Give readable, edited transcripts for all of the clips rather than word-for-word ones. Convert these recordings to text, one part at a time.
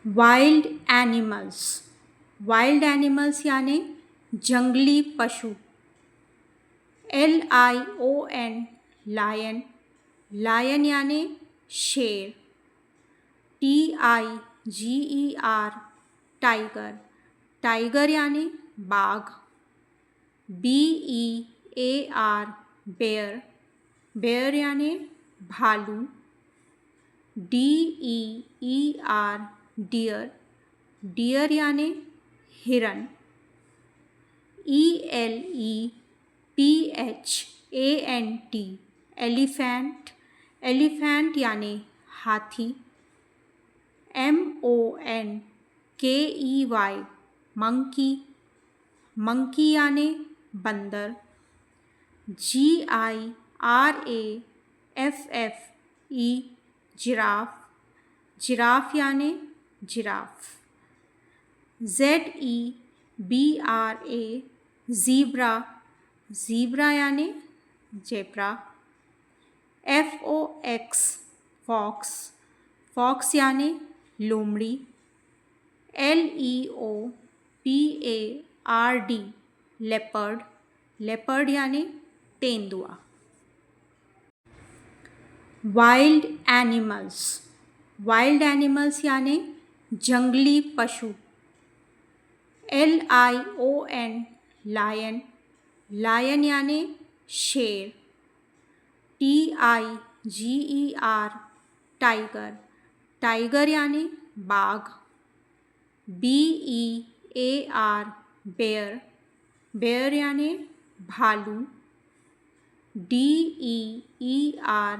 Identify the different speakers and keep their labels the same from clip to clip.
Speaker 1: Wild animals. Wild animals यानी जंगली पशु। LION lion. लायन यानी शेर। TIGER tiger. टाइगर यानी बाघ। BEAR bear. बेयर यानी भालू। DEER dear. डियर यानी हिरन। ELEPHANT elephant. एलिफेंट यानी हाथी। MONKEY monkey. मंकी यानी बंदर। GIRAFFE giraffe. जिराफ यानी जिराफ। ZEBRA zebra. ज़ीब्रा यानी जेब्रा। FOX fox. फॉक्स यानी लोमड़ी। LEOPARD leopard. लेपर्ड यानी तेंदुआ। Wild animals. वाइल्ड एनिमल्स यानी जंगली पशु। LION lion. लायन यानी शेर। TIGER tiger. टाइगर यानी बाघ। BEAR bear. बेयर यानी भालू। DEER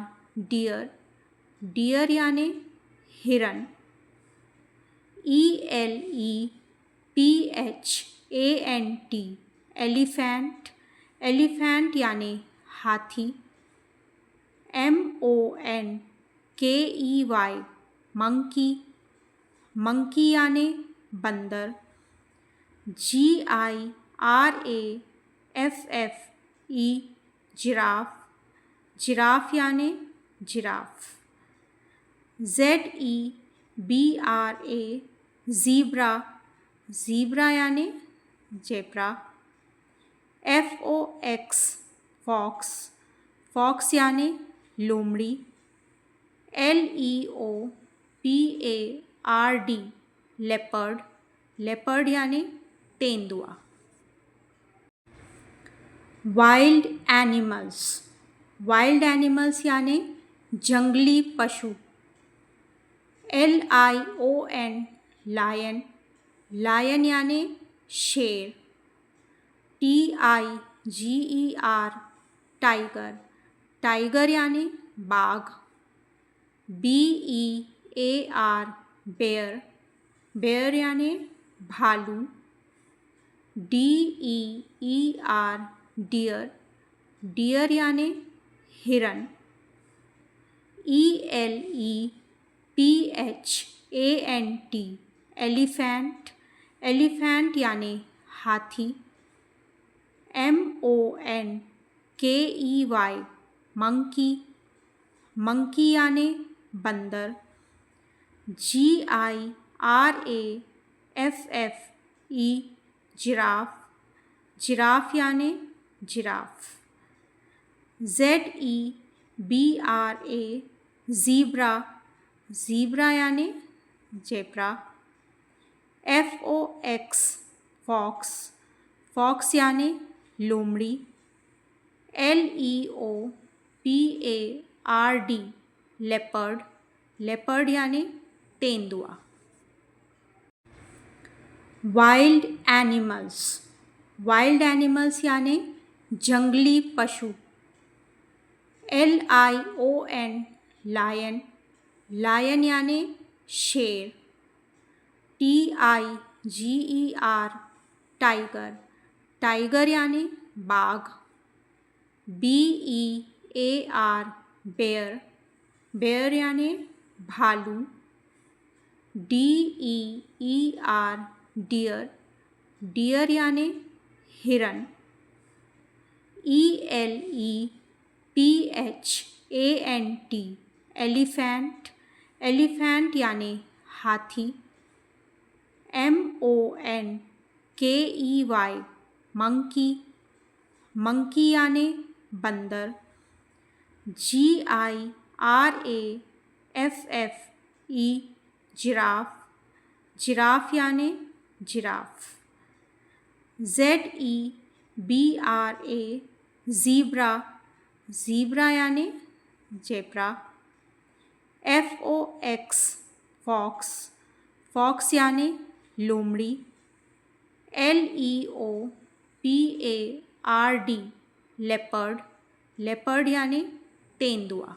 Speaker 1: dear. डियर यानी हिरन। ELEPHANT elephant. एलिफेंट यानी हाथी। MONKEY monkey. मंकी यानी बंदर। GIRAFFE giraffe. जिराफ यानी जिराफ। ZEBRA zebra. ज़ीब्रा यानी जेब्रा। FOX fox. फॉक्स यानी लोमड़ी। LEOPARD leopard. लेपर्ड यानी तेंदुआ। Wild animals. वाइल्ड एनिमल्स यानी जंगली पशु। LION lion. लायन यानी शेर। TIGER tiger. टाइगर यानी बाघ। BEAR bear. बेयर यानी भालू। DEER dear. डियर यानी हिरन। ELEPHANT elephant. एलिफेंट यानी हाथी। MONKEY monkey. मंकी यानी बंदर। GIRAFFE giraffe. जिराफ यानी जिराफ। ZEBRA zebra. ज़ीब्रा यानी जेब्रा। FOX fox. फॉक्स यानी लोमड़ी। LEOPARD leopard. लेपर्ड यानी तेंदुआ। Wild animals. वाइल्ड एनिमल्स यानी जंगली पशु। LION lion. लायन यानी शेर। TIGER tiger. टाइगर यानी बाघ। BEAR bear. बेयर यानी भालू। DEER dear. डियर यानी हिरन। ELEPHANT elephant. एलिफेंट यानी हाथी। MONKEY मंकी, मंकी यानी बंदर। GIRAFFE जिराफ, जिराफ यानी जिराफ। ZEBRA ज़ीब्रा, ज़ीब्रा यानी जेब्रा। FOX फॉक्स, फॉक्स यानी लोमड़ी। LEOPARD लेपर्ड, लेपर्ड यानी तेंदुआ।